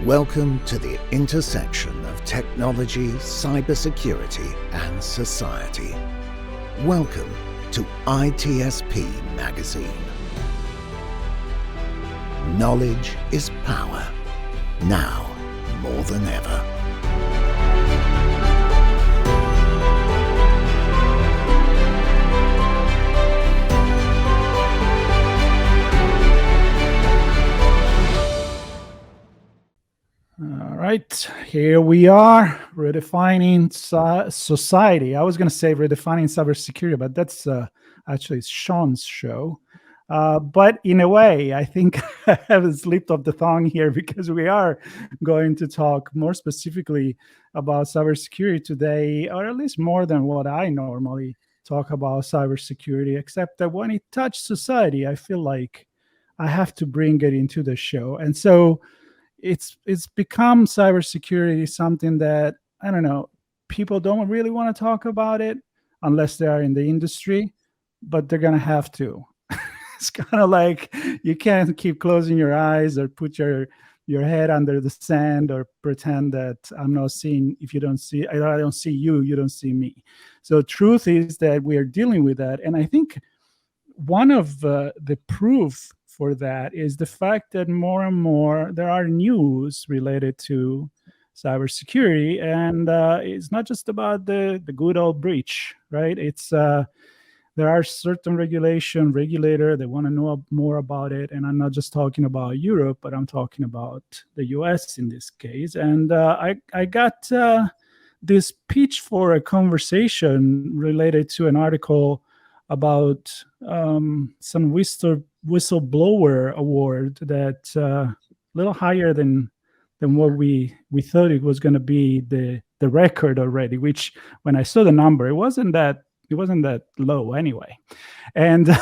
Welcome to the intersection of technology, cybersecurity, and society. Welcome to ITSPmagazine. Knowledge is power, now more than ever. All right, here we are, redefining society. I was going to say redefining cybersecurity, but that's actually Sean's show. But in a way, I think I have slipped off the tongue here because we are going to talk more specifically about cybersecurity today, or at least more than what I normally talk about cybersecurity, except that when it touches society, I feel like I have to bring it into the show. And so it's become cybersecurity something that, I don't know, people don't really want to talk about it unless they are in the industry, but they're going to have to. It's kind of like you can't keep closing your eyes or put your head under the sand or pretend that I'm not seeing. If you don't see, I don't see you, you don't see me. So truth is that we are dealing with that. And I think one of the proof for that is the fact that more and more there are news related to cybersecurity, and it's not just about the good old breach, right? It's there are certain regulator that want to know more about it, and I'm not just talking about Europe, but I'm talking about the US in this case. And I got this pitch for a conversation related to an article about some whistleblower award that a little higher than what we thought it was going to be the record already, which when I saw the number, it wasn't that low anyway. And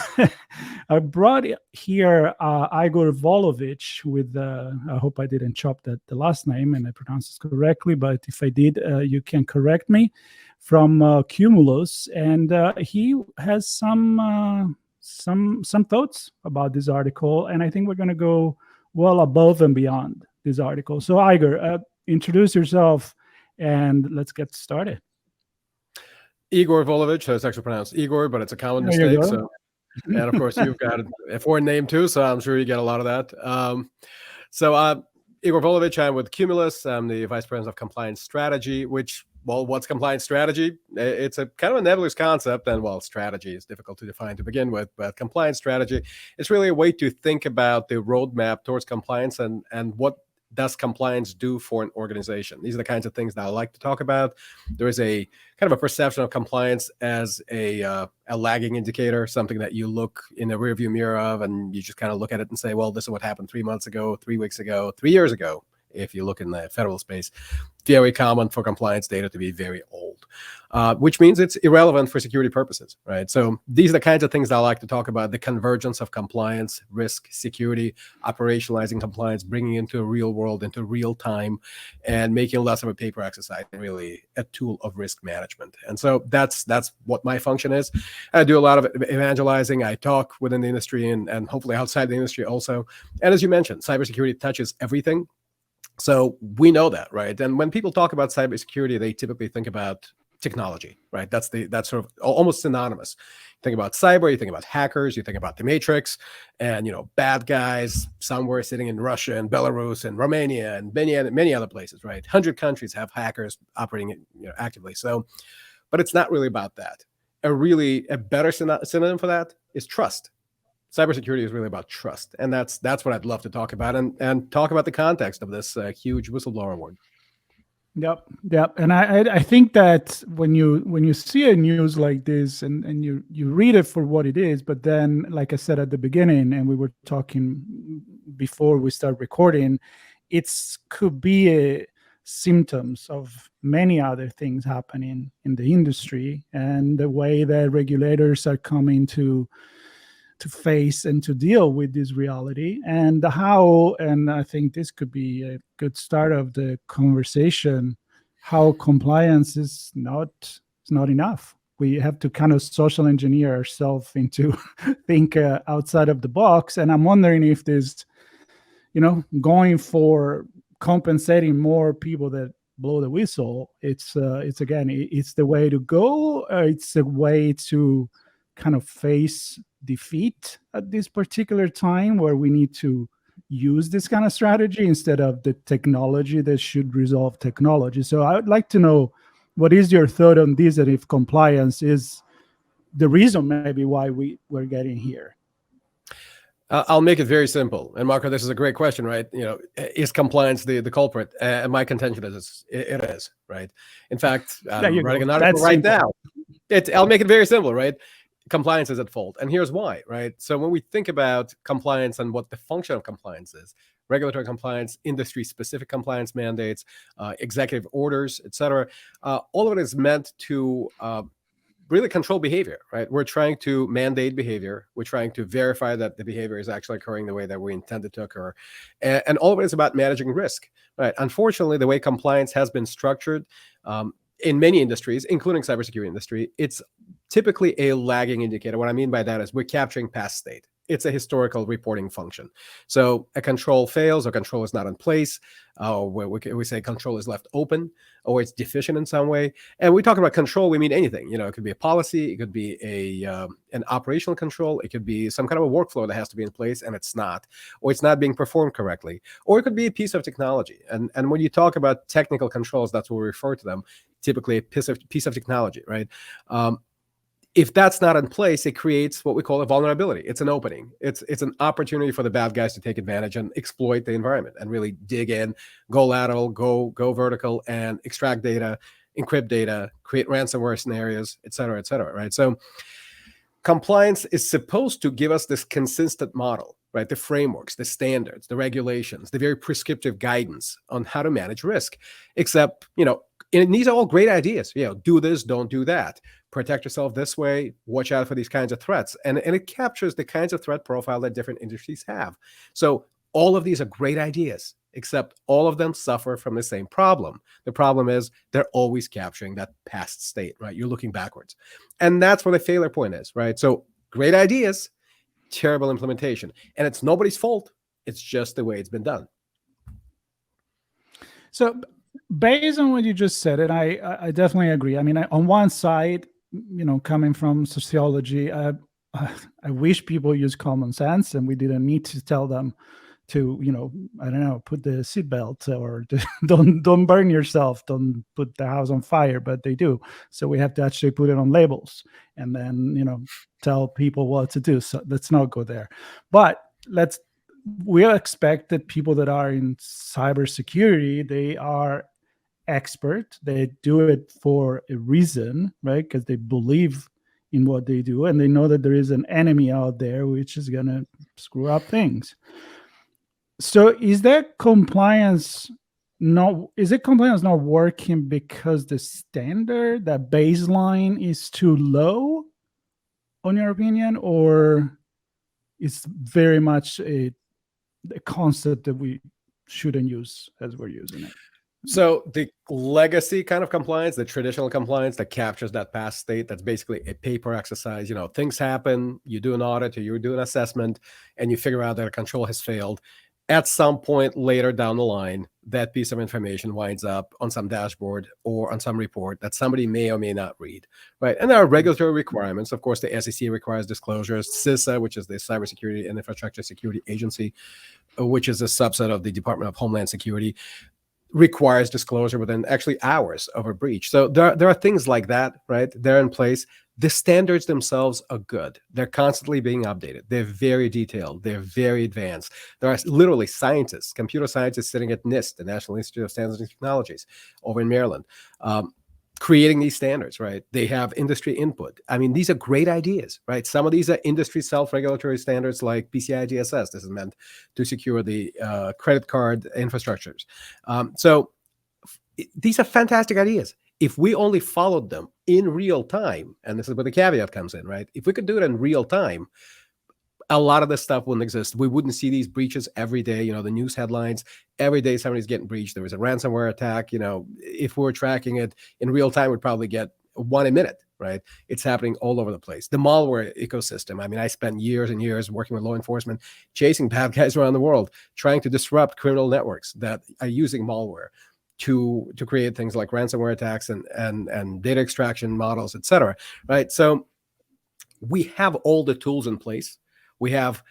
I brought here Igor Volovich with I hope I didn't chop the last name and I pronounced it correctly, but if I did, you can correct me, from Qmulos, and he has some thoughts about this article, and I think we're going to go well above and beyond this article. So Igor, introduce yourself and let's get started. Igor Volovich, so it's actually pronounced Igor, but it's a common mistake. So, and of course you've got a foreign name too, so I'm sure you get a lot of that. Igor Volovich, I'm with Cumulus. I'm the Vice President of Compliance Strategy, which, well, what's compliance strategy? It's a kind of a nebulous concept, and well, strategy is difficult to define to begin with, but compliance strategy is really a way to think about the roadmap towards compliance and what does compliance do for an organization. These are the kinds of things that I like to talk about. There is a kind of a perception of compliance as a lagging indicator, something that you look in the rearview mirror of, and you just kind of look at it and say, well, this is what happened 3 months ago, 3 weeks ago, 3 years ago. If you look in the federal space, very common for compliance data to be very old, which means it's irrelevant for security purposes, right? So these are the kinds of things that I like to talk about: the convergence of compliance, risk, security, operationalizing compliance, bringing into a real world, into real time, and making less of a paper exercise, really a tool of risk management. And so that's what my function is. I do a lot of evangelizing. I talk within the industry and hopefully outside the industry also. And as you mentioned, cybersecurity touches everything. So we know that, right? And when people talk about cybersecurity, they typically think about technology, right? That's sort of almost synonymous. You think about cyber, you think about hackers, you think about the Matrix, and bad guys somewhere sitting in Russia and Belarus and Romania and many other places, right? 100 countries have hackers operating actively. So, but it's not really about that. A better synonym for that is trust. Cybersecurity is really about trust, and that's what I'd love to talk about, and talk about the context of this huge whistleblower award. Yep. And I think that when you see a news like this and you read it for what it is, but then, like I said at the beginning, and we were talking before we start recording, it could be symptoms of many other things happening in the industry, and the way that regulators are coming to face and to deal with this reality, and I think this could be a good start of the conversation, how compliance is not enough. We have to kind of social engineer ourselves into think outside of the box. And I'm wondering if this, going for compensating more people that blow the whistle. It's the way to go. It's a way to kind of face defeat at this particular time, where we need to use this kind of strategy instead of the technology that should resolve technology. So I would like to know, what is your thought on this, and if compliance is the reason maybe why we're getting here? I'll make it very simple. And Marco, this is a great question, right? Is compliance the culprit? And my contention is it is, right? In fact, I'm writing an article right now. I'll make it very simple, right? Compliance is at fault. And here's why, right? So when we think about compliance and what the function of compliance is, regulatory compliance, industry-specific compliance mandates, executive orders, et cetera, all of it is meant to really control behavior, right? We're trying to mandate behavior. We're trying to verify that the behavior is actually occurring the way that we intended to occur. And all of it is about managing risk, right? Unfortunately, the way compliance has been structured in many industries, including cybersecurity industry, it's typically a lagging indicator. What I mean by that is we're capturing past state. It's a historical reporting function. So a control fails, or control is not in place, or we say control is left open, or it's deficient in some way. And we talk about control, we mean anything. It could be a policy, it could be an operational control, it could be some kind of a workflow that has to be in place and it's not, or it's not being performed correctly, or it could be a piece of technology. And when you talk about technical controls, that's what we refer to them, typically a piece of technology, right? If that's not in place, it creates what we call a vulnerability. It's an opening. It's an opportunity for the bad guys to take advantage and exploit the environment and really dig in, go lateral, go vertical, and extract data, encrypt data, create ransomware scenarios, et cetera, right? So compliance is supposed to give us this consistent model, right? The frameworks, the standards, the regulations, the very prescriptive guidance on how to manage risk. Except, and these are all great ideas. Do this, don't do that. Protect yourself this way, watch out for these kinds of threats. And it captures the kinds of threat profile that different industries have. So all of these are great ideas, except all of them suffer from the same problem. The problem is they're always capturing that past state, right? You're looking backwards. And that's where the failure point is, right? So great ideas, terrible implementation. And it's nobody's fault. It's just the way it's been done. So based on what you just said, and I definitely agree. I mean, on one side, coming from sociology, I wish people use common sense, and we didn't need to tell them to, I don't know, put the seatbelt, or don't burn yourself, don't put the house on fire, but they do. So we have to actually put it on labels and then, tell people what to do. So let's not go there. But we expect that people that are in cybersecurity, they are expert. They do it for a reason, right? Because they believe in what they do, and they know that there is an enemy out there which is going to screw up things. So is compliance not working because the standard, that baseline, is too low, on your opinion, or it's very much a concept that we shouldn't use as we're using it? So the legacy kind of compliance, the traditional compliance that captures that past state, that's basically a paper exercise. Things happen, you do an audit, or you do an assessment, and you figure out that a control has failed. At some point later down the line, that piece of information winds up on some dashboard or on some report that somebody may or may not read, right? And there are regulatory requirements. Of course, the SEC requires disclosures. CISA, which is the Cybersecurity and Infrastructure Security Agency, which is a subset of the Department of Homeland Security, requires disclosure within actually hours of a breach. So there are things like that, right? They're in place. The standards themselves are good. They're constantly being updated. They're very detailed. They're very advanced. There are literally scientists, computer scientists sitting at NIST, the National Institute of Standards and Technologies, over in Maryland, creating these standards, right? They have industry input. I mean, these are great ideas, right? Some of these are industry self-regulatory standards like PCI DSS. This is meant to secure the credit card infrastructures. So these are fantastic ideas. If we only followed them in real time, and this is where the caveat comes in, right? If we could do it in real time, a lot of this stuff wouldn't exist. We wouldn't see these breaches every day. The news headlines, every day somebody's getting breached. There was a ransomware attack. If we were tracking it in real time, we'd probably get one a minute, right? It's happening all over the place. The malware ecosystem. I mean, I spent years and years working with law enforcement, chasing bad guys around the world, trying to disrupt criminal networks that are using malware to create things like ransomware attacks and data extraction models, et cetera, right? So we have all the tools in place. We have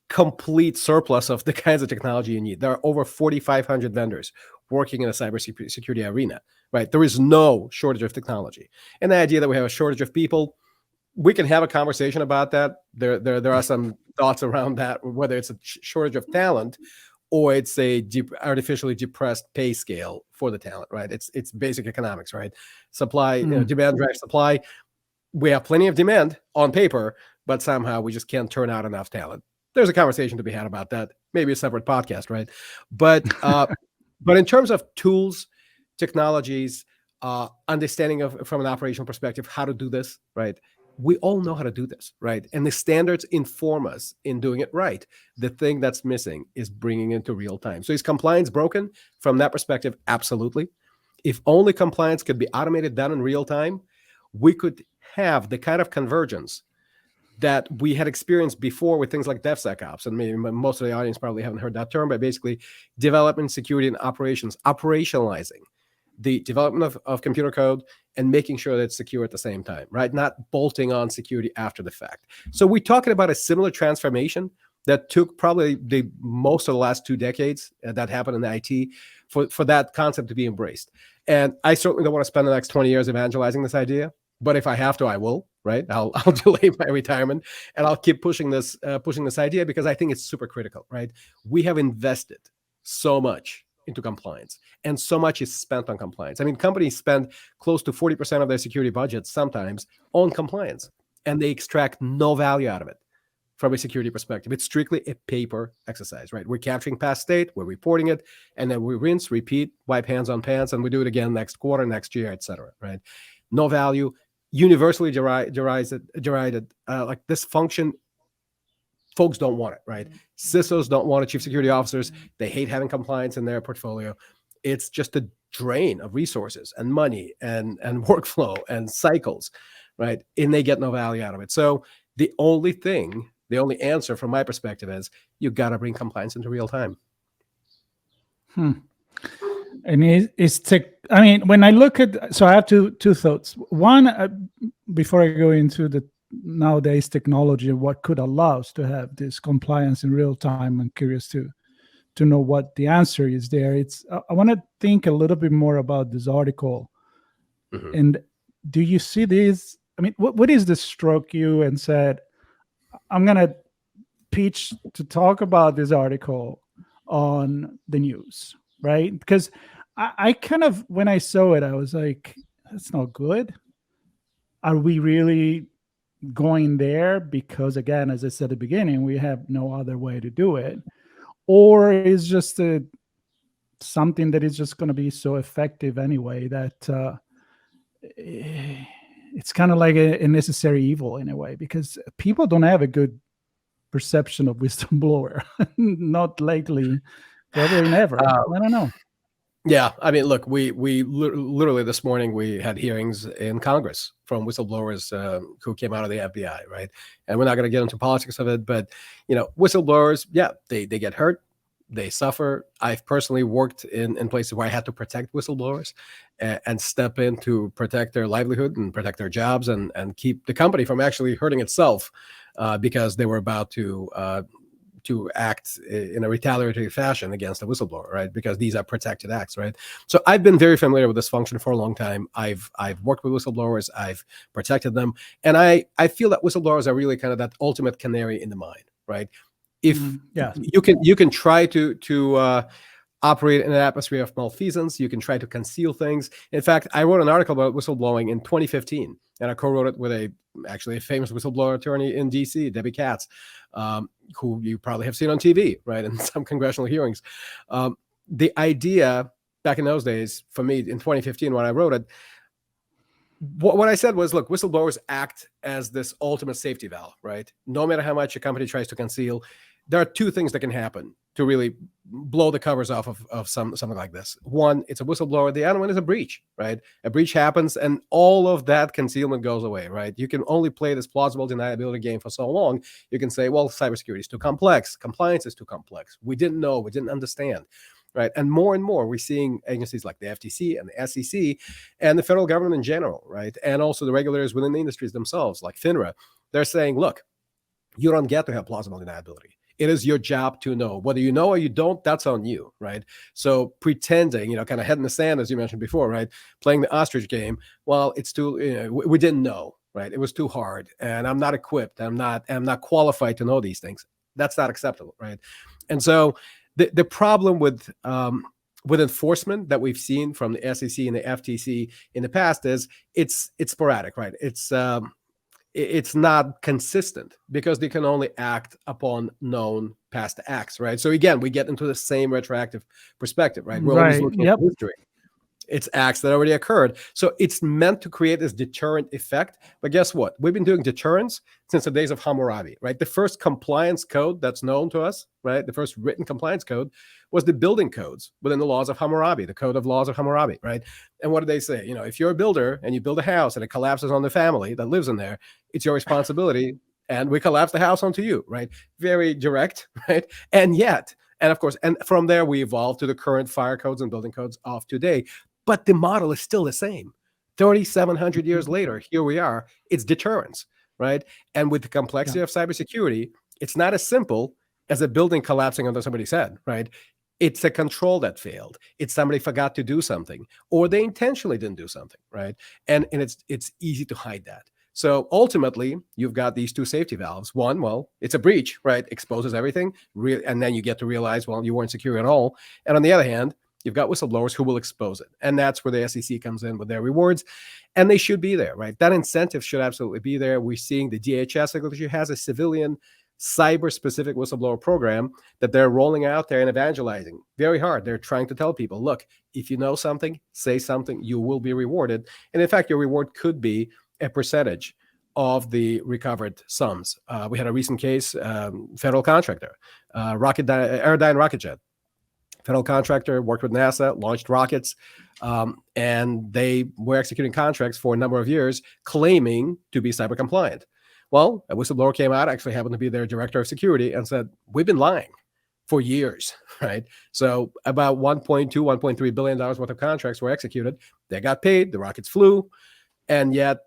complete surplus of the kinds of technology you need. There are over 4,500 vendors working in the cybersecurity arena, right? There is no shortage of technology. And the idea that we have a shortage of people, we can have a conversation about that. There are some thoughts around that, whether it's a shortage of talent or it's a artificially depressed pay scale for the talent, right? It's basic economics, right? Supply, demand drives supply. We have plenty of demand on paper, but somehow we just can't turn out enough talent. There's a conversation to be had about that. Maybe a separate podcast, right? But in terms of tools, technologies, understanding of from an operational perspective how to do this, right? We all know how to do this, right? And the standards inform us in doing it right. The thing that's missing is bringing it to real time. So is compliance broken from that perspective? Absolutely. If only compliance could be automated, done in real time, we could have the kind of convergence that we had experienced before with things like DevSecOps. And maybe most of the audience probably haven't heard that term, but basically development, security, and operations, operationalizing the development of computer code and making sure that it's secure at the same time, right? Not bolting on security after the fact. So we're talking about a similar transformation that took probably the most of the last 2 decades that happened in IT for that concept to be embraced. And I certainly don't want to spend the next 20 years evangelizing this idea, but if I have to, I will, right? I'll delay my retirement and I'll keep pushing this idea because I think it's super critical, right? We have invested so much into compliance and so much is spent on compliance. I mean, companies spend close to 40% of their security budgets sometimes on compliance and they extract no value out of it from a security perspective. It's strictly a paper exercise, right? We're capturing past state, we're reporting it, and then we rinse, repeat, wipe hands on pants, and we do it again next quarter, next year, et cetera, right? No value, universally derided. Like this function, folks don't want it, right? CISOs don't want it, chief security officers. They hate having compliance in their portfolio. It's just a drain of resources and money and workflow and cycles, right? And they get no value out of it. So the only answer from my perspective is you got to bring compliance into real time. And I mean, when I look at, so I have two thoughts. One, before I go into the nowadays technology and what could allow us to have this compliance in real time, I'm curious to know what the answer is there. I want to think a little bit more about this article. Mm-hmm. And do you see this? I mean, what is the struck you and said, I'm going to pitch to talk about this article on the news, right? Because I kind of, when I saw it, I was like, that's not good. Are we really going there? Because again, as I said at the beginning, we have no other way to do it. Or is just something that is just going to be so effective anyway that it's kind of like a necessary evil in a way, because people don't have a good perception of whistleblower. Not lately, probably never. I don't know. Yeah, I mean, look, we literally this morning we had hearings in Congress from whistleblowers who came out of the FBI, right? And we're not going to get into politics of it, but whistleblowers, yeah, they get hurt, they suffer. I've personally worked in places where I had to protect whistleblowers and step in to protect their livelihood and protect their jobs and keep the company from actually hurting itself because they were about to act in a retaliatory fashion against a whistleblower, right? Because these are protected acts, right? So I've been very familiar with this function for a long time. I've worked with whistleblowers, I've protected them, and I feel that whistleblowers are really kind of that ultimate canary in the mine, right? If you can try to operate in an atmosphere of malfeasance, you can try to conceal things. In fact, I wrote an article about whistleblowing in 2015, and I co-wrote it with a famous whistleblower attorney in DC, Debbie Katz, who you probably have seen on TV, right, in some congressional hearings. The idea back in those days, for me in 2015 when I wrote it, what I said was, look, whistleblowers act as this ultimate safety valve, right? No matter how much a company tries to conceal, there are two things that can happen. to really blow the covers off of something like this. One, it's a whistleblower. The other one is a breach, right? A breach happens and all of that concealment goes away, right? You can only play this plausible deniability game for so long. You can say, well, cybersecurity is too complex. Compliance is too complex. We didn't know. We didn't understand, right? And more we're seeing agencies like the FTC and the SEC and the federal government in general, right? And also the regulators within the industries themselves, like FINRA. They're saying, look, you don't get to have plausible deniability. It is your job to know. Whether you know or you don't, that's on you, right? So pretending, kind of head in the sand, as you mentioned before, right? Playing the ostrich game. Well, it's too, we didn't know, right? It was too hard, and I'm not equipped. I'm not qualified to know these things. That's not acceptable, right? And so the problem with enforcement that we've seen from the SEC and the FTC in the past is it's sporadic, right? It's not consistent because they can only act upon known past acts, right? So again, we get into the same retroactive perspective, right? We're always looking at history. It's acts that already occurred. So it's meant to create this deterrent effect. But guess what? We've been doing deterrence since the days of Hammurabi, right? The first compliance code that's known to us, right? The first written compliance code was the building codes within the laws of Hammurabi, the code of laws of Hammurabi, right? And what did they say? If you're a builder and you build a house and it collapses on the family that lives in there, it's your responsibility. And we collapse the house onto you, right? Very direct, right? And of course, and from there we evolved to the current fire codes and building codes of today. But the model is still the same. 3,700 years later, here we are. It's deterrence, right? And with the complexity of cybersecurity, it's not as simple as a building collapsing under somebody's head, right? It's a control that failed. It's somebody forgot to do something, or they intentionally didn't do something, right? And it's easy to hide that. So ultimately, you've got these two safety valves. One, well, it's a breach, right? Exposes everything, and then you get to realize, well, you weren't secure at all. And on the other hand, you've got whistleblowers who will expose it. And that's where the SEC comes in with their rewards. And they should be there, right? That incentive should absolutely be there. We're seeing the DHS actually has a civilian cyber-specific whistleblower program that they're rolling out there and evangelizing very hard. They're trying to tell people, look, if you know something, say something, you will be rewarded. And in fact, your reward could be a percentage of the recovered sums. We had a recent case, federal contractor, Aerodyne rocket jet. Federal contractor, worked with NASA, launched rockets, and they were executing contracts for a number of years, claiming to be cyber compliant. Well, a whistleblower came out, actually happened to be their director of security, and said, we've been lying for years, right? So about $1.3 billion worth of contracts were executed. They got paid, the rockets flew, and yet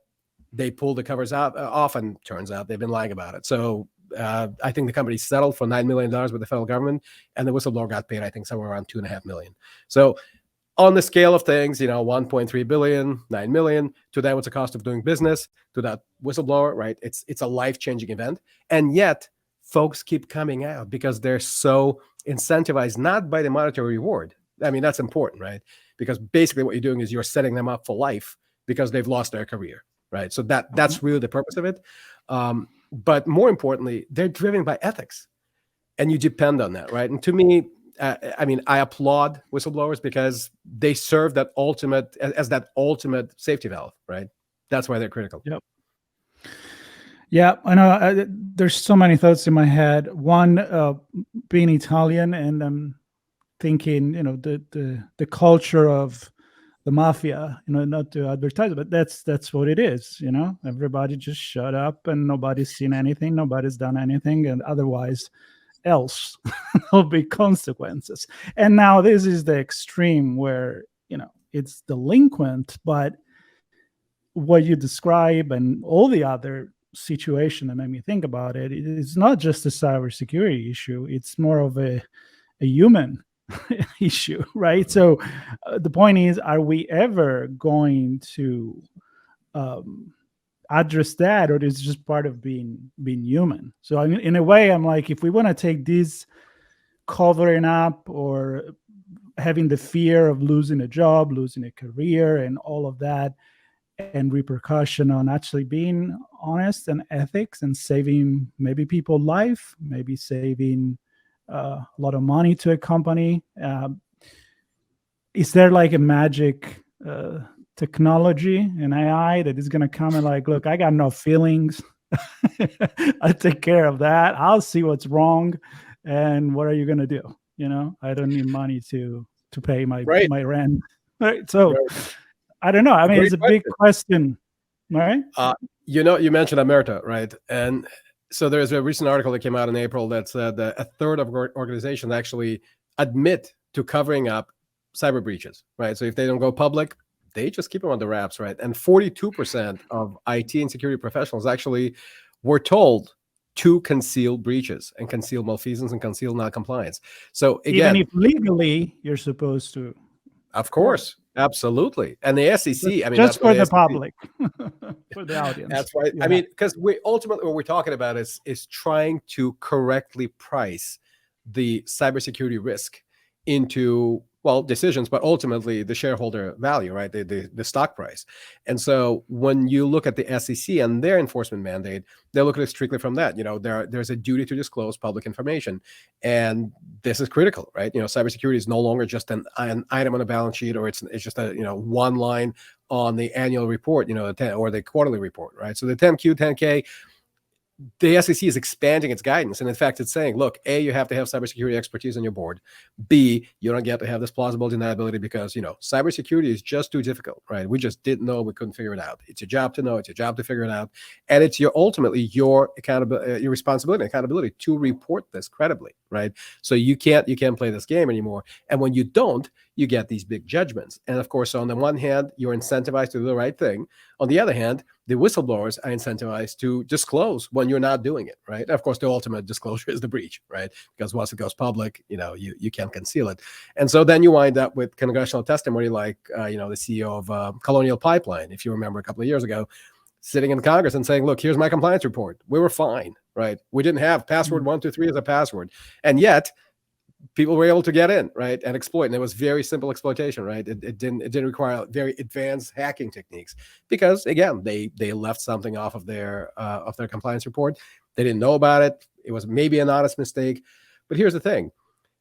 they pulled the covers off, and turns out they've been lying about it. So I think the company settled for $9 million with the federal government, and the whistleblower got paid, I think, somewhere around $2.5 million. So on the scale of things, 1.3 billion, 9 million, to that, what's the cost of doing business, to that whistleblower, right? It's a life-changing event. And yet folks keep coming out because they're so incentivized, not by the monetary reward. I mean, that's important, right? Because basically what you're doing is you're setting them up for life because they've lost their career, right? So that's really the purpose of it. But more importantly, they're driven by ethics, and you depend on that, right? And to me, I applaud whistleblowers because they serve that ultimate safety valve, right? That's why they're critical. Yep. Yeah, I know. There's so many thoughts in my head. One, being Italian, and I'm thinking, the culture of the mafia, not to advertise, but that's what it is. Everybody just shut up, and nobody's seen anything, nobody's done anything, and otherwise else there'll be consequences. And now this is the extreme where it's delinquent, but what you describe and all the other situation that made me think about it, it's not just a cybersecurity issue, it's more of a human issue, right? So the point is, are we ever going to address that, or is it just part of being human? So in a way, I'm like, if we want to take this covering up or having the fear of losing a job, losing a career, and all of that, and repercussion on actually being honest and ethics and saving maybe people's life, maybe saving a lot of money to a company. Is there like a magic technology and AI that is going to come and like, look, I got no feelings. I take care of that. I'll see what's wrong. And what are you going to do? I don't need money to pay my Right. my rent. Right. So Right. I don't know. I mean, Great it's a big question, right? You mentioned Omerta, right? And so there's a recent article that came out in April that said that a third of organizations actually admit to covering up cyber breaches, right? So if they don't go public, they just keep them on the wraps, right? And 42% of IT and security professionals actually were told to conceal breaches and conceal malfeasance and conceal non-compliance. So Even again, if legally you're supposed to. of course, absolutely. And the SEC, I mean, Just that's why for the SEC public, for the audience. That's right. I mean, because ultimately what we're talking about is trying to correctly price the cybersecurity risk into decisions, but ultimately the shareholder value, right? The stock price. And so when you look at the SEC and their enforcement mandate, they look at it strictly from that. There's a duty to disclose public information, and this is critical, right? Cybersecurity is no longer just an item on a balance sheet, or it's just a one line on the annual report, or the quarterly report, right? So the 10Q, 10K, the SEC is expanding its guidance. And in fact, it's saying, look, A, you have to have cybersecurity expertise on your board. B, you don't get to have this plausible deniability because, cybersecurity is just too difficult, right? We just didn't know, we couldn't figure it out. It's your job to know, it's your job to figure it out. And it's ultimately your your responsibility and accountability to report this credibly, right? So you can't play this game anymore. And when you don't, you get these big judgments. And of course, on the one hand, you're incentivized to do the right thing. On the other hand, the whistleblowers are incentivized to disclose when you're not doing it, right? And of course, the ultimate disclosure is the breach, right? Because once it goes public, you can't conceal it. And so then you wind up with congressional testimony like, the CEO of Colonial Pipeline, if you remember a couple of years ago, sitting in Congress and saying, look, here's my compliance report. We were fine, right? We didn't have password 123 as a password. And yet, people were able to get in, right, and exploit. And it was very simple exploitation, right? It didn't require very advanced hacking techniques because, again, they left something off of their compliance report. They didn't know about it. It was maybe an honest mistake. But here's the thing.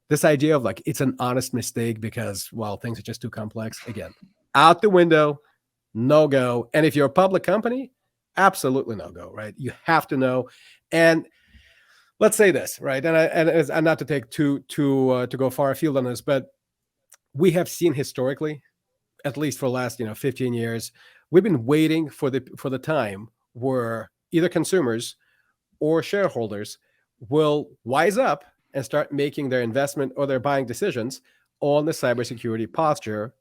This idea of it's an honest mistake because, things are just too complex. Again, out the window, no go. And if you're a public company, absolutely no go, right? You have to know. And let's say this, right? And not to take to go far afield on this, but we have seen historically, at least for the last 15 years, we've been waiting for the time where either consumers or shareholders will wise up and start making their investment or their buying decisions on the cybersecurity posture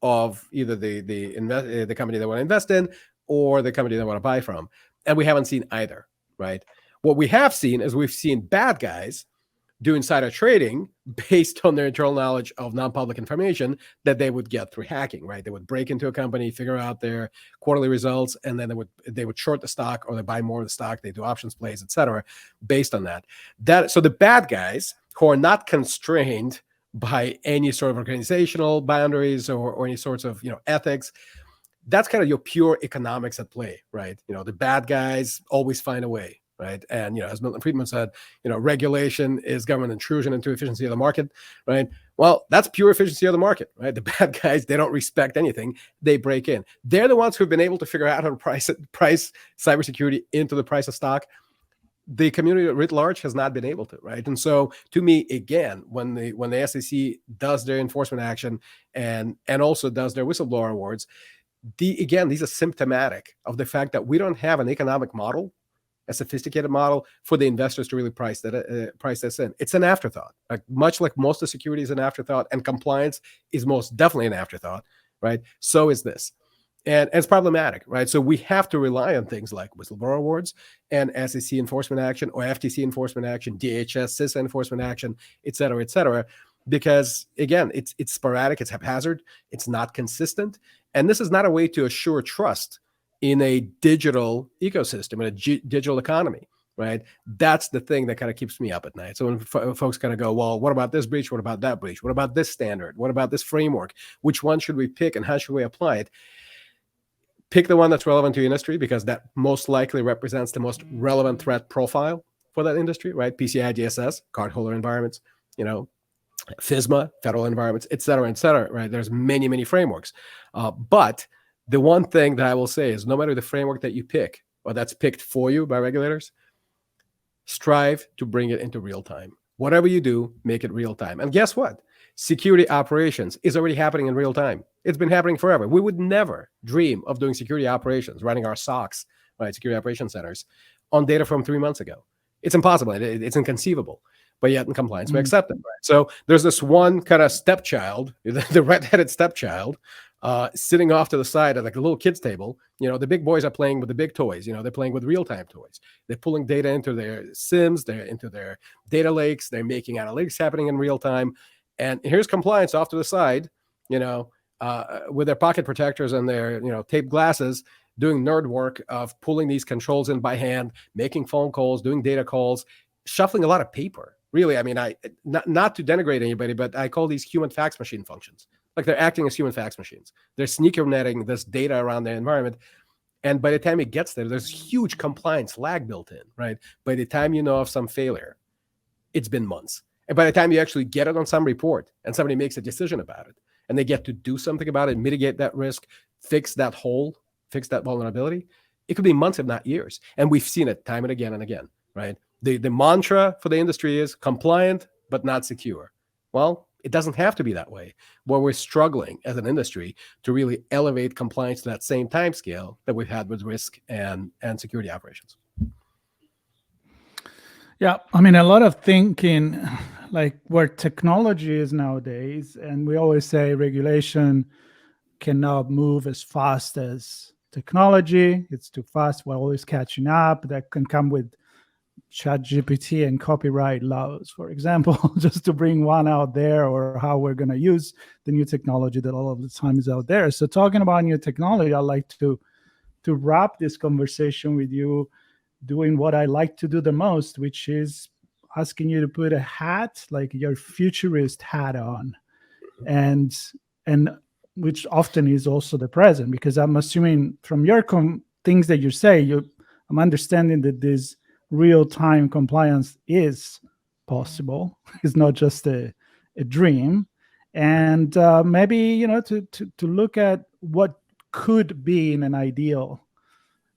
of either the company they want to invest in or the company they want to buy from. And we haven't seen either, right? What we have seen is we've seen bad guys do insider trading based on their internal knowledge of non-public information that they would get through hacking, right? They would break into a company, figure out their quarterly results, and then they would short the stock or they buy more of the stock. They do options plays, et cetera, based on that. So the bad guys who are not constrained by any sort of organizational boundaries or any sorts of ethics, that's kind of your pure economics at play, right? The bad guys always find a way. Right. And, as Milton Friedman said, regulation is government intrusion into efficiency of the market. Right. Well, that's pure efficiency of the market. Right. The bad guys, they don't respect anything. They break in. They're the ones who've been able to figure out how to price cybersecurity into the price of stock. The community writ large has not been able to. Right. And so to me, again, when the SEC does their enforcement action and also does their whistleblower awards, these are symptomatic of the fact that we don't have an economic model, a sophisticated model for the investors to really price this in. It's an afterthought, much like most of security is an afterthought, and compliance is most definitely an afterthought, right? So is this. And it's problematic, right? So we have to rely on things like whistleblower awards and SEC enforcement action or FTC enforcement action, DHS, CISA enforcement action, et cetera, because again, it's sporadic, it's haphazard, it's not consistent. And this is not a way to assure trust in a digital ecosystem, in a digital economy, right? That's the thing that kind of keeps me up at night. So when folks kind of go, well, what about this breach? What about that breach? What about this standard? What about this framework? Which one should we pick and how should we apply it? Pick the one that's relevant to your industry because that most likely represents the most relevant threat profile for that industry, right? PCI DSS, cardholder environments, FISMA, federal environments, et cetera, right? There's many, many frameworks. But the one thing that I will say is no matter the framework that you pick or that's picked for you by regulators, strive to bring it into real time. Whatever you do, make it real time. And guess what? Security operations is already happening in real time. It's been happening forever. We would never dream of doing security operations, running our SOCs, right, security operations centers, on data from 3 months ago. It's impossible. It's inconceivable. But yet in compliance, we accept it. Right? So there's this one kind of stepchild, the red-headed stepchild, sitting off to the side at like a little kid's table. The big boys are playing with the big toys. They're playing with real-time toys. They're pulling data into their SIMs, they're into their data lakes, they're making analytics happening in real time. And here's compliance off to the side, with their pocket protectors and their, taped glasses, doing nerd work of pulling these controls in by hand, making phone calls, doing data calls, shuffling a lot of paper. Really, I mean, not to denigrate anybody, but I call these human fax machine functions. Like they're acting as human fax machines. They're sneaker netting this data around their environment. And by the time it gets there, there's huge compliance lag built in, right? By the time you know of some failure, it's been months. And by the time you actually get it on some report and somebody makes a decision about it and they get to do something about it, mitigate that risk, fix that hole, fix that vulnerability, it could be months, if not years. And we've seen it time and again, right? The mantra for the industry is compliant, but not secure. Well, it doesn't have to be that way. Where we're struggling as an industry to really elevate compliance to that same time scale that we've had with risk and security operations. Yeah, I mean, a lot of thinking, like where technology is nowadays, and we always say regulation cannot move as fast as technology. It's too fast. We're always catching up. That can come with ChatGPT and copyright laws, for example, just to bring one out there, or how we're going to use the new technology that all of the time is out there. So talking about new technology, I'd like to wrap this conversation with you doing what I like to do the most, which is asking you to put a hat, like your futurist hat on, and which often is also the present, because I'm assuming from your things that you say, I'm understanding that this real-time compliance is possible. It's not just a dream. And maybe, to look at what could be in an ideal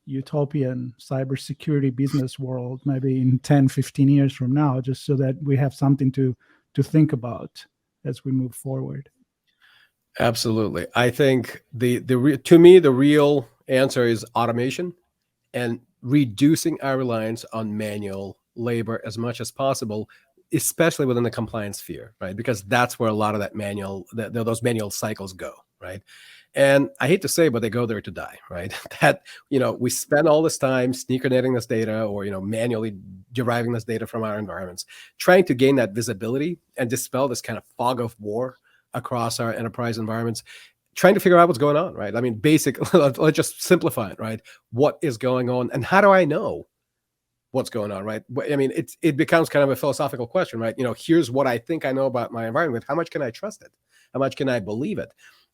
utopian cybersecurity business world, maybe in 10, 15 years from now, just so that we have something to think about as we move forward. Absolutely. I think to me, the real answer is automation and reducing our reliance on manual labor as much as possible, especially within the compliance sphere, right? Because that's where a lot of those manual cycles go, right? And I hate to say, but they go there to die, right? That, we spend all this time sneaker netting this data, or, manually deriving this data from our environments, trying to gain that visibility and dispel this kind of fog of war across our enterprise environments, trying to figure out what's going on, right? I mean, let's just simplify it, right? What is going on, and how do I know what's going on, right? I mean, it becomes kind of a philosophical question, right? Here's what I think I know about my environment. How much can I trust it? How much can I believe it?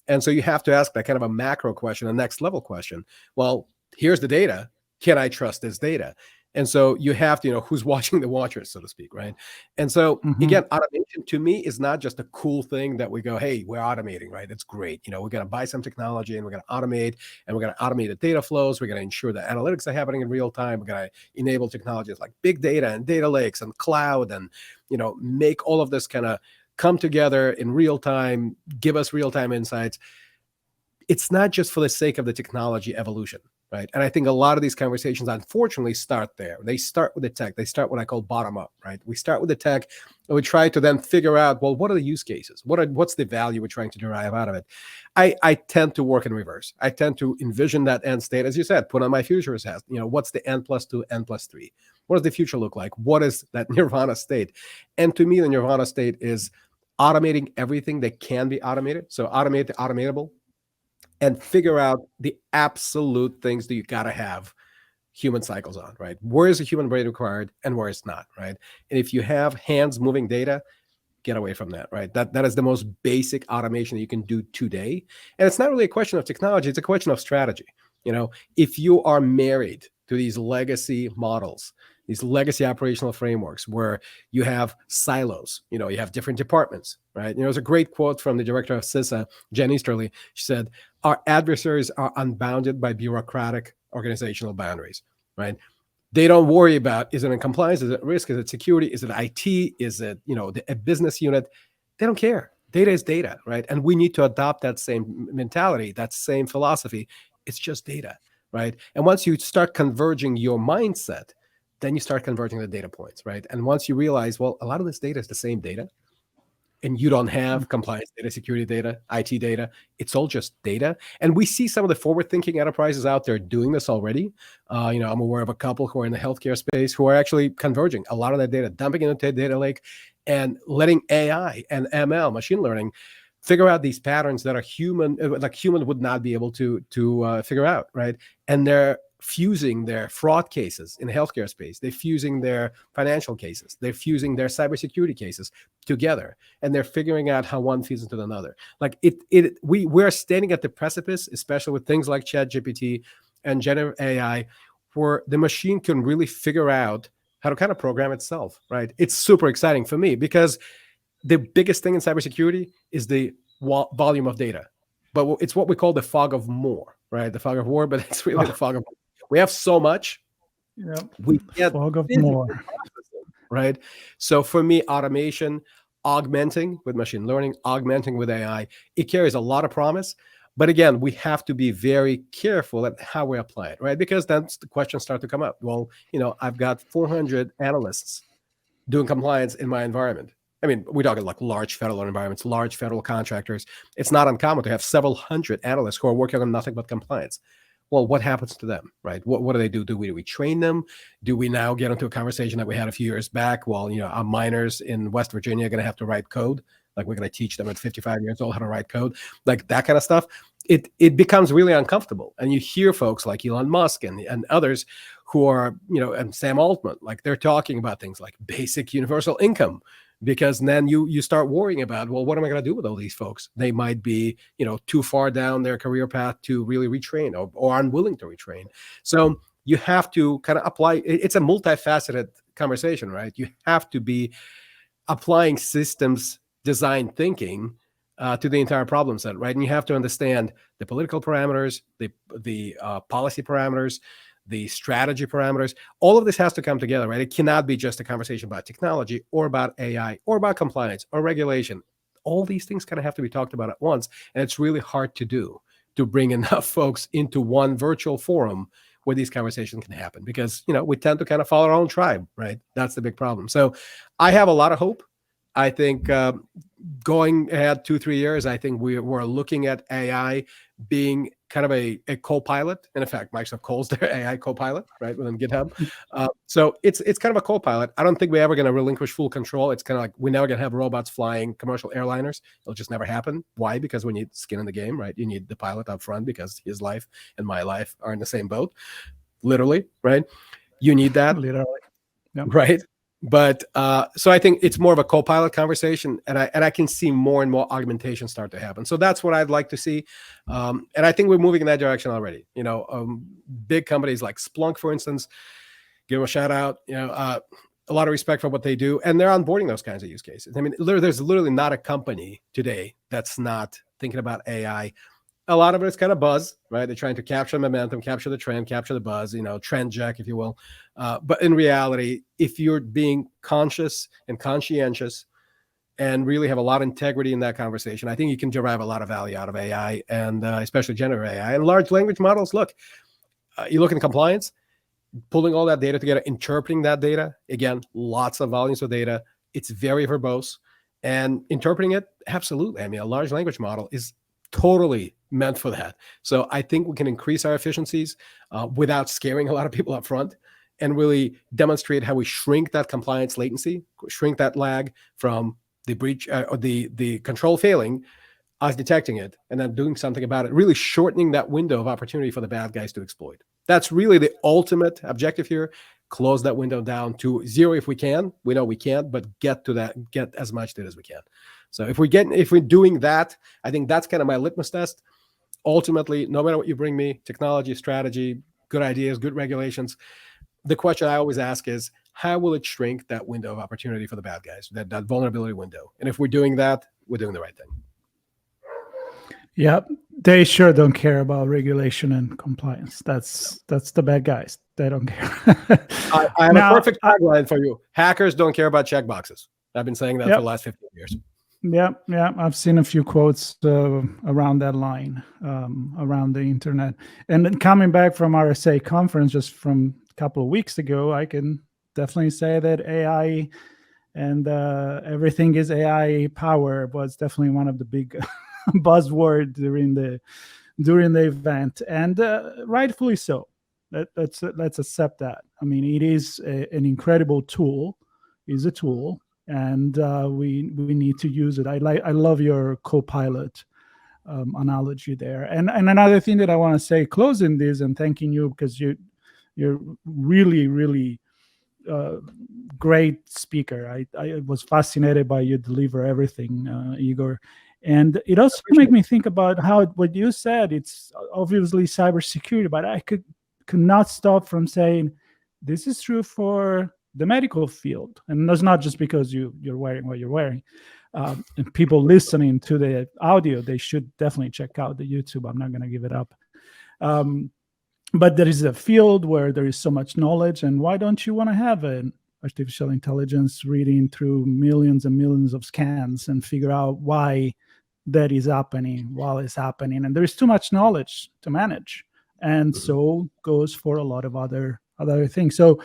And so you have to ask that kind of a macro question, a next level question. Well, here's the data. Can I trust this data? And so you have to, who's watching the watchers, so to speak, right? And so again, automation to me is not just a cool thing that we go, hey, we're automating, right? It's great. We're going to buy some technology and we're going to automate, and we're going to automate the data flows. We're going to ensure that analytics are happening in real time. We're going to enable technologies like big data and data lakes and cloud, and, make all of this kind of come together in real time, give us real time insights. It's not just for the sake of the technology evolution, right? And I think a lot of these conversations, unfortunately, start there. They start with the tech. They start what I call bottom up, right? We start with the tech, and we try to then figure out, well, what are the use cases? What's the value we're trying to derive out of it? I tend to work in reverse. I tend to envision that end state, as you said, put on my futurist hat. What's the N+2, N+3? What does the future look like? What is that nirvana state? And to me, the nirvana state is automating everything that can be automated. So automate the automatable, and figure out the absolute things that you got to have human cycles on, right? Where is a human brain required and where it's not, right? And if you have hands moving data, get away from that, right? That is the most basic automation that you can do today. And it's not really a question of technology, it's a question of strategy. If you are married to these legacy models, these legacy operational frameworks where you have silos, you have different departments, right? There's a great quote from the director of CISA, Jen Easterly. She said, our adversaries are unbounded by bureaucratic organizational boundaries, right? They don't worry about, is it in compliance? Is it risk? Is it security? Is it IT? Is it, a business unit? They don't care. Data is data, right? And we need to adopt that same mentality, that same philosophy. It's just data, right? And once you start converging your mindset, then you start converging the data points, right? And once you realize, well, a lot of this data is the same data, and you don't have compliance data, security data, IT data. It's all just data. And we see some of the forward-thinking enterprises out there doing this already. I'm aware of a couple who are in the healthcare space who are actually converging a lot of that data, dumping it into a data lake, and letting AI and ML, machine learning, figure out these patterns that are human would not be able to figure out, right? And they're fusing their fraud cases in the healthcare space. They're fusing their financial cases. They're fusing their cybersecurity cases together, and they're figuring out how one feeds into another. Like we're standing at the precipice, especially with things like ChatGPT and generative AI, where the machine can really figure out how to kind of program itself, right? It's super exciting for me because the biggest thing in cybersecurity is the volume of data, but it's what we call the fog of more, right? The fog of war, but it's really the fog of more. We have so much. Yep. We get Fog of more. Right? So for me, automation, augmenting with machine learning, augmenting with AI, it carries a lot of promise. But again, we have to be very careful at how we apply it, right? Because then the questions start to come up. Well, I've got 400 analysts doing compliance in my environment. I mean, we're talking like large federal environments, large federal contractors. It's not uncommon to have several hundred analysts who are working on nothing but compliance. Well, what happens to them, right? What do they do? Do we train them? Do we now get into a conversation that we had a few years back? Well, our minors in West Virginia are going to have to write code. Like we're going to teach them at 55 years old how to write code, like that kind of stuff. It becomes really uncomfortable. And you hear folks like Elon Musk and others who are, and Sam Altman, like they're talking about things like basic universal income, because then you start worrying about, well, what am I going to do with all these folks? They might be, too far down their career path to really retrain or unwilling to retrain. So you have to kind of apply. It's a multifaceted conversation, right? You have to be applying systems design thinking to the entire problem set, right? And you have to understand the political parameters, the policy parameters, the strategy parameters. All of this has to come together, right? It cannot be just a conversation about technology or about AI or about compliance or regulation. All these things kind of have to be talked about at once. And it's really hard to do, to bring enough folks into one virtual forum where these conversations can happen, because, we tend to kind of follow our own tribe, right? That's the big problem. So I have a lot of hope. I think going ahead 2-3 years, I think we're looking at AI being kind of a co-pilot. And in fact, Microsoft calls their AI co-pilot, right, within GitHub. So it's kind of a co-pilot. I don't think we're ever going to relinquish full control. It's kind of like we're never going to have robots flying commercial airliners. It'll just never happen. Why? Because we need skin in the game, right? You need the pilot up front, because his life and my life are in the same boat, literally, right? You need that. Literally. Yep. Right. But so I think it's more of a co-pilot conversation, and I can see more and more augmentation start to happen. So that's what I'd like to see, and I think we're moving in that direction already. Big companies like Splunk, for instance, give them a shout out. A lot of respect for what they do, and they're onboarding those kinds of use cases. I mean, there's literally not a company today that's not thinking about AI. A lot of it is kind of buzz, right? They're trying to capture momentum, capture the trend, capture the buzz, trend jack, if you will. But in reality, if you're being conscious and conscientious and really have a lot of integrity in that conversation, I think you can derive a lot of value out of AI, and especially generative AI and large language models. Look, you look in compliance, pulling all that data together, interpreting that data. Again, lots of volumes of data. It's very verbose, and interpreting it, absolutely. I mean, a large language model is totally meant for that. So I think we can increase our efficiencies without scaring a lot of people up front, and really demonstrate how we shrink that compliance latency, shrink that lag from the breach or the control failing, us detecting it and then doing something about it, really shortening that window of opportunity for the bad guys to exploit. That's really the ultimate objective here. Close that window down to zero if we can. We know we can't, but get as much data as we can. So if we're doing that, I think that's kind of my litmus test. Ultimately, no matter what you bring me, technology, strategy, good ideas, good regulations, the question I always ask is, how will it shrink that window of opportunity for the bad guys, that vulnerability window? And if we're doing that, we're doing the right thing. Yep, they sure don't care about regulation and compliance. That's the bad guys. They don't care. I have Now, a perfect tagline for you. Hackers don't care about checkboxes. I've been saying that for yep. the last 15 years. Yeah, I've seen a few quotes around that line, around the internet. And then coming back from RSA conference just from a couple of weeks ago, I can definitely say that AI and everything is AI power was definitely one of the big buzzwords during the event, and rightfully so. Let's accept that. I mean, it is an incredible tool. Is a tool, and we need to use it. I love your co-pilot analogy there. And another thing that I want to say, closing this and thanking you, because you're really great speaker. I was fascinated by you deliver everything, Igor. And it also made me think about how what you said, it's obviously cybersecurity, but I could not stop from saying this is true for the medical field. And that's not just because you're wearing what you're wearing. And people listening to the audio, they should definitely check out the YouTube. I'm not going to give it up. But there is a field where there is so much knowledge, and why don't you want to have an artificial intelligence reading through millions and millions of scans and figure out why that is happening while it's happening? And there is too much knowledge to manage. And so goes for a lot of other things. So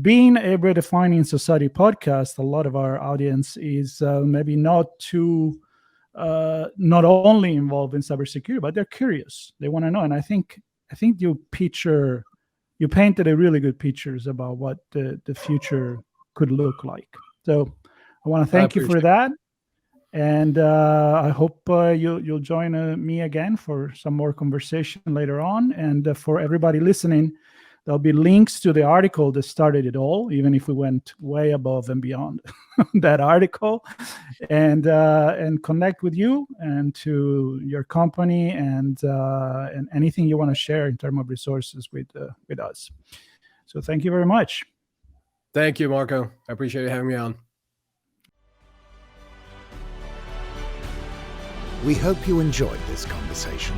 being a Redefining Society podcast, a lot of our audience is maybe not only involved in cybersecurity, but they're curious. They want to know. And I think you painted a really good pictures about what the future could look like. So I want to thank you for that. And I hope you'll join me again for some more conversation later on. And for everybody listening, there'll be links to the article that started it all, even if we went way above and beyond that article, and connect with you and to your company and anything you want to share in terms of resources with us. So thank you very much. Thank you, Marco. I appreciate you having me on. We hope you enjoyed this conversation.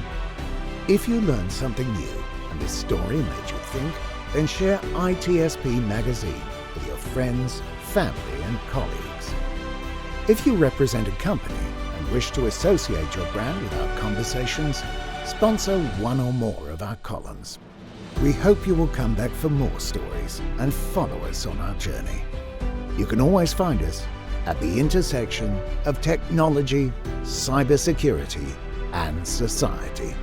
If you learned something new and this story made you think, then share ITSPmagazine with your friends, family, and colleagues. If you represent a company and wish to associate your brand with our conversations, sponsor one or more of our columns. We hope you will come back for more stories and follow us on our journey. You can always find us at the intersection of technology, cybersecurity, and society.